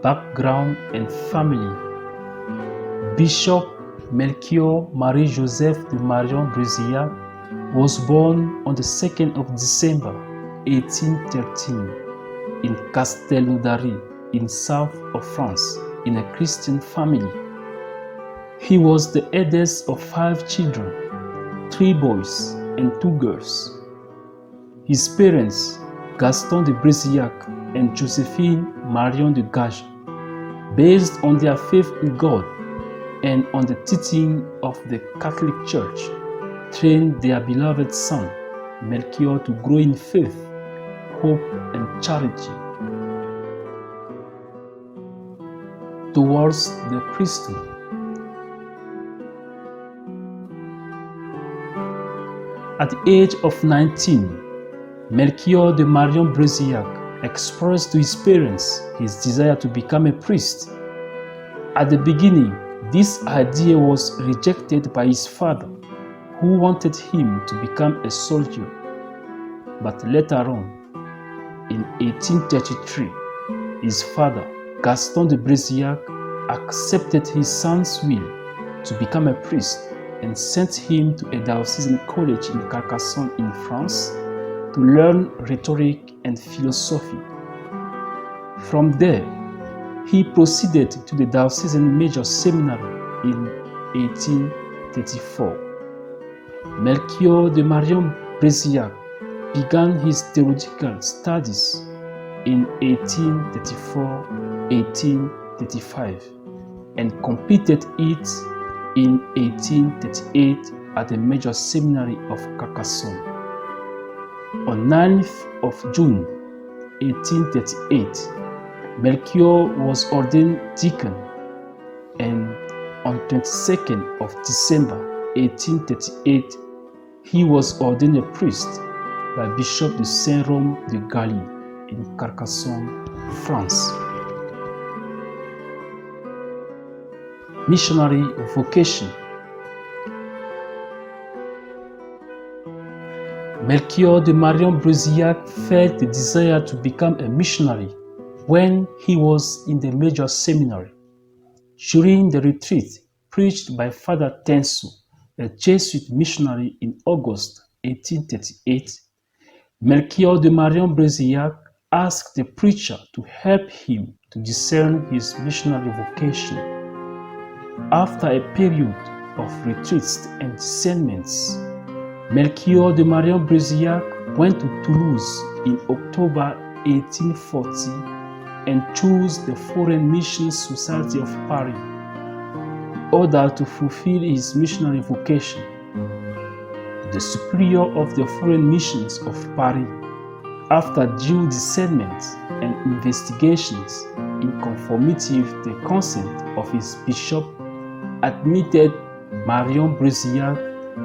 Background and family. Bishop Melchior Marie-Joseph de Marion Bresillac was born on the 2nd of December 1813 in Castelnaudary in south of France in a Christian family. He was the eldest of 5 children, 3 boys and 2 girls. His parents, Gaston de Bresillac and Josephine Marion de Gage, based on their faith in God and on the teaching of the Catholic Church, trained their beloved son, Melchior, to grow in faith, hope, and charity towards the priesthood. At the age of 19, Melchior de Marion Bresillac expressed to his parents his desire to become a priest. At the beginning, this idea was rejected by his father, who wanted him to become a soldier. But later on, in 1833, his father, Gaston de Bresillac, accepted his son's will to become a priest and sent him to a diocesan college in Carcassonne in France to learn rhetoric and philosophy. From there, he proceeded to the diocesan major seminary in 1834. Melchior de Marion Bresillac began his theological studies in 1834-1835 and completed it in 1838 at the major seminary of Carcassonne. On 9th of June 1838, Melchior was ordained deacon, and on 22nd of December 1838, he was ordained a priest by Bishop de Saint-Rome de Galie in Carcassonne, France. Missionary vocation. Melchior de Marion Bresillac felt the desire to become a missionary when he was in the major seminary. During the retreat preached by Father Tensu, a Jesuit missionary in August 1838, Melchior de Marion Bresillac asked the preacher to help him to discern his missionary vocation. After a period of retreats and discernments, Melchior de Marion Bresillac went to Toulouse in October 1840 and chose the Foreign Mission Society of Paris in order to fulfill his missionary vocation. The superior of the Foreign Missions of Paris, after due discernment and investigations in conformity with the consent of his bishop, admitted Marion Bresillac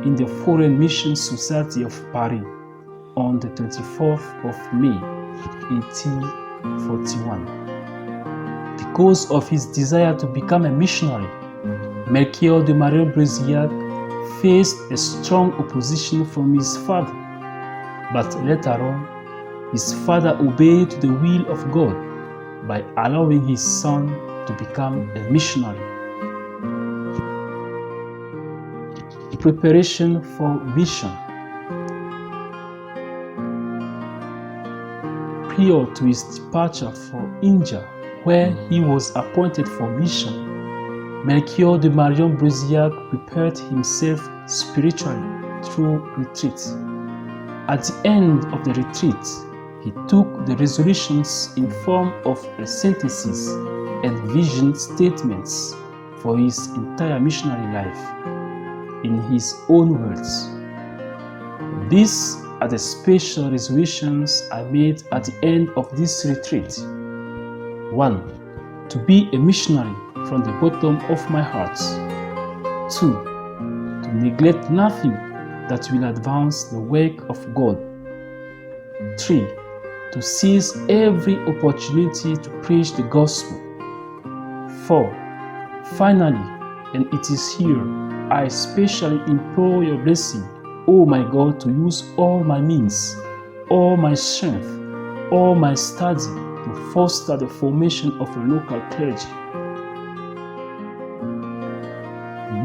in the Foreign Mission Society of Paris on the 24th of May 1841. Because of his desire to become a missionary, Melchior de Marion Bresillac faced a strong opposition from his father, but later on, his father obeyed the will of God by allowing his son to become a missionary. Preparation for mission. Prior to his departure for India, where he was appointed for mission, Melchior de Marion Bresillac prepared himself spiritually through retreat. At the end of the retreat, he took the resolutions in form of a synthesis and vision statements for his entire missionary life. In his own words, "These are the special resolutions I made at the end of this retreat. 1. To be a missionary from the bottom of my heart. 2. To neglect nothing that will advance the work of God. 3. To seize every opportunity to preach the gospel. 4. Finally, and it is here, I especially implore your blessing, O my God, to use all my means, all my strength, all my study, to foster the formation of a local clergy.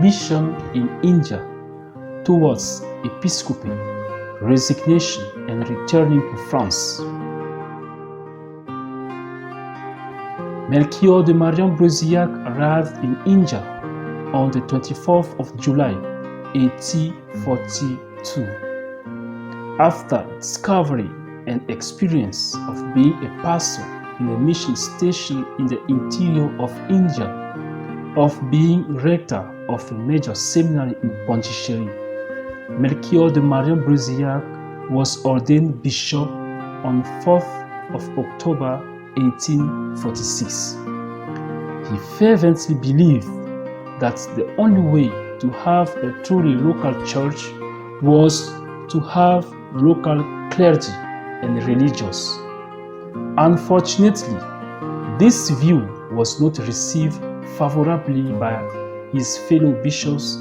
Mission in India towards episcopacy, resignation, and returning to France. Melchior de Marion Bresillac arrived in India on the 24th of July, 1842. After discovery and experience of being a pastor in a mission station in the interior of India, of being rector of a major seminary in Pondicherry, Melchior de Marion Bresillac was ordained bishop on 4th of October 1846. He fervently believed that the only way to have a truly local church was to have local clergy and religious. Unfortunately, this view was not received favorably by his fellow bishops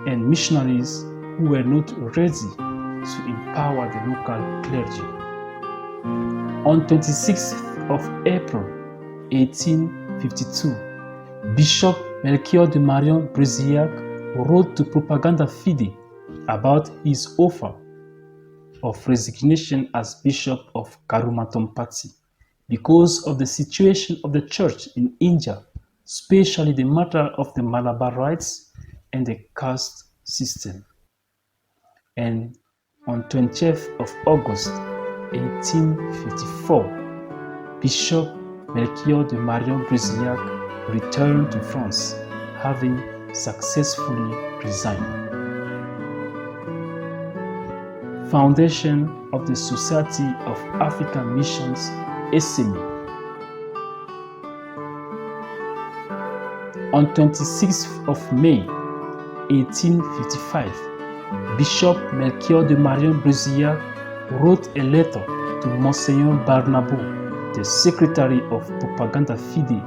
and missionaries who were not ready to empower the local clergy. On 26th of April 1852, Bishop Melchior de Marion Bresillac wrote to Propaganda Fide about his offer of resignation as Bishop of Karumatompati because of the situation of the church in India, especially the matter of the Malabar rites and the caste system. And on 20th of August 1854, Bishop Melchior de Marion Bresillac returned to France, having successfully resigned. Foundation of the Society of African Missions, SME. On 26th of May 1855, Bishop Melchior de Marion Bresillac wrote a letter to Mgr. Barnabo, the Secretary of Propaganda Fide,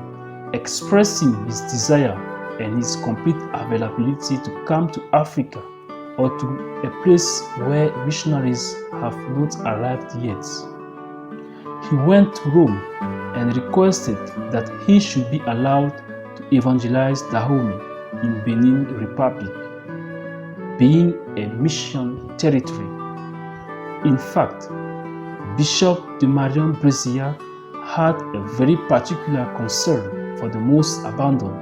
expressing his desire and his complete availability to come to Africa or to a place where missionaries have not arrived yet. He went to Rome and requested that he should be allowed to evangelize Dahomey in Benin Republic, being a mission territory. In fact, Bishop de Marion Bresillac had a very particular concern for the most abandoned,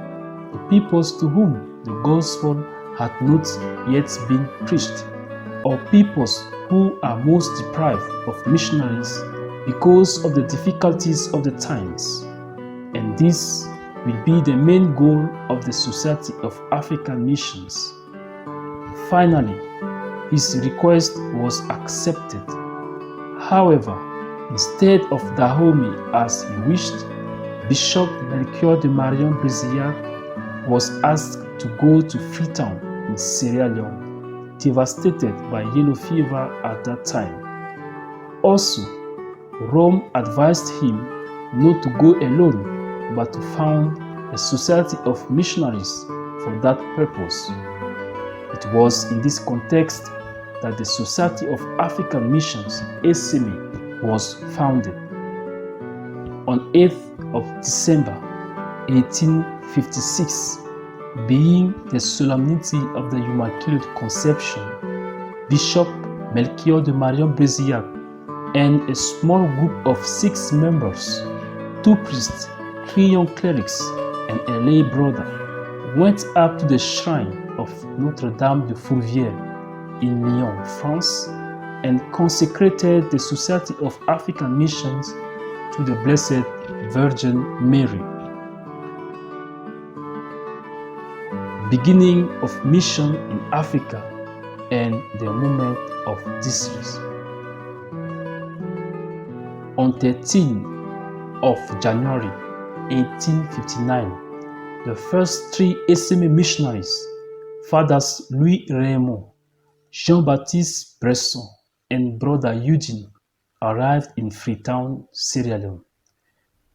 the peoples to whom the gospel had not yet been preached, or peoples who are most deprived of missionaries because of the difficulties of the times. And this will be the main goal of the Society of African Missions. Finally, his request was accepted. However, instead of Dahomey as he wished, Bishop Melchior de Marion Bresillac was asked to go to Freetown in Sierra Leone, devastated by yellow fever at that time. Also, Rome advised him not to go alone, but to found a society of missionaries for that purpose. It was in this context that the Society of African Missions, SME, was founded. On 8th of December 1856, being the solemnity of the Immaculate Conception, Bishop Melchior de Marion Bresillac and a small group of 6 members, 2 priests, 3 young clerics, and a lay brother, went up to the shrine of Notre-Dame de Fourvière in Lyon, France, and consecrated the Society of African Missions to the Blessed Virgin Mary. Beginning of mission in Africa and the moment of distress. On 13th of January 1859, the first 3 SME missionaries, Fathers Louis Raymond, Jean-Baptiste Bresson, and Brother Eugene, arrived in Freetown, Sierra Leone.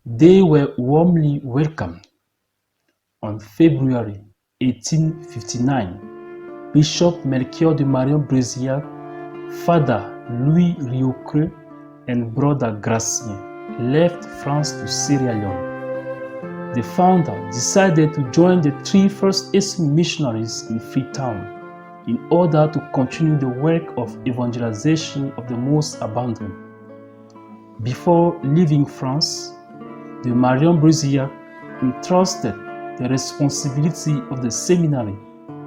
They were warmly welcomed. On February 1859, Bishop Melchior de Marion Bresillac, Father Louis Riocreux, and Brother Gracien left France to Sierra Leone. The founder decided to join the 3 first SMA missionaries in Freetown in order to continue the work of evangelization of the most abandoned. Before leaving France, the Marion Bresillac entrusted the responsibility of the seminary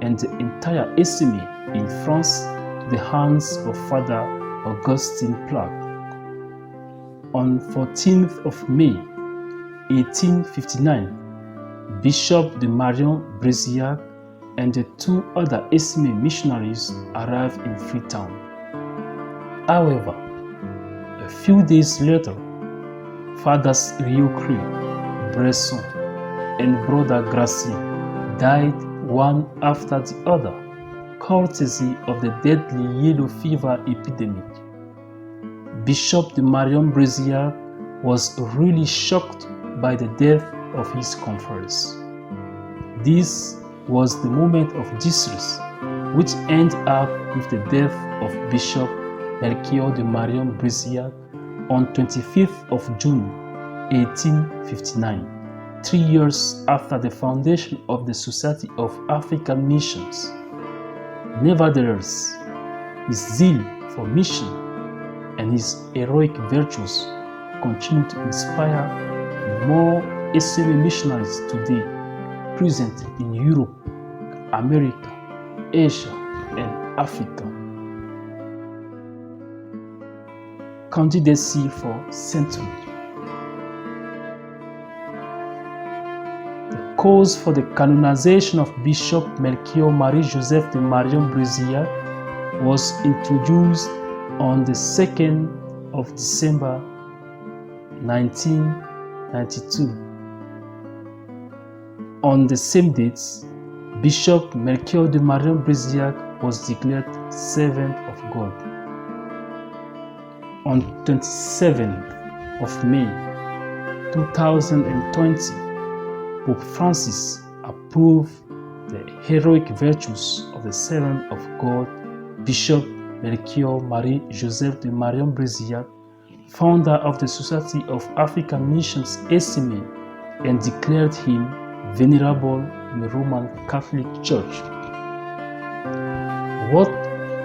and the entire SMA in France to the hands of Father Augustin Plaque. On 14th of May 1859, Bishop de Marion Bresillac and the 2 other SMA missionaries arrived in Freetown. However, a few days later, Fathers Riocreux, Bresson, and Brother Gracie died one after the other, courtesy of the deadly yellow fever epidemic. Bishop de Marion Bresillac was really shocked by the death of his confreres. This was the moment of distress, which ended up with the death of Bishop Melchior de Marion Bresillac on 25th of June 1859, 3 years after the foundation of the Society of African Missions. Nevertheless, his zeal for mission and his heroic virtues continue to inspire more SMA missionaries today present in Europe, America, Asia, and Africa. Candidacy for sainthood. The cause for the canonization of Bishop Melchior Marie-Joseph de Marion Bresillac was introduced on the 2nd of December 1992. On the same date, Bishop Melchior de Marion Bresillac was declared Servant of God. On 27th of May 2020, Pope Francis approved the heroic virtues of the Servant of God, Bishop Melchior Marie-Joseph de Marion Bresillac, founder of the Society of African Missions SMA, and declared him Venerable in the Roman Catholic Church. What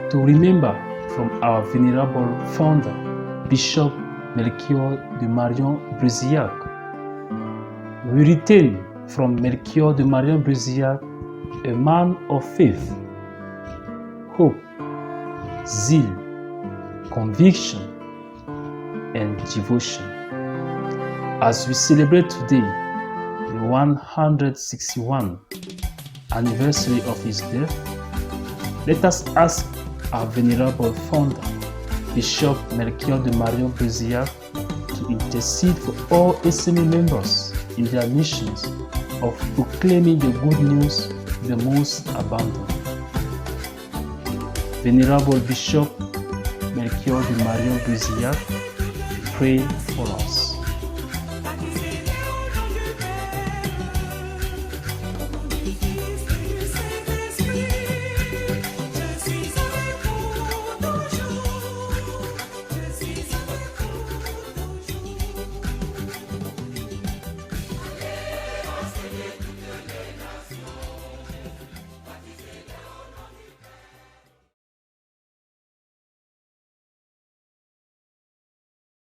to remember from our Venerable founder, Bishop Melchior de Marion Bresillac? We retain from Melchior de Marion Bresillac a man of faith, hope, zeal, conviction, and devotion. As we celebrate today the 161st anniversary of his death, let us ask our Venerable founder, Bishop Melchior de Marion Bresillac, to intercede for all SMA members in their missions of proclaiming the good news to the most abandoned. Venerable Bishop Melchior de Marion Bresillac, pray for us.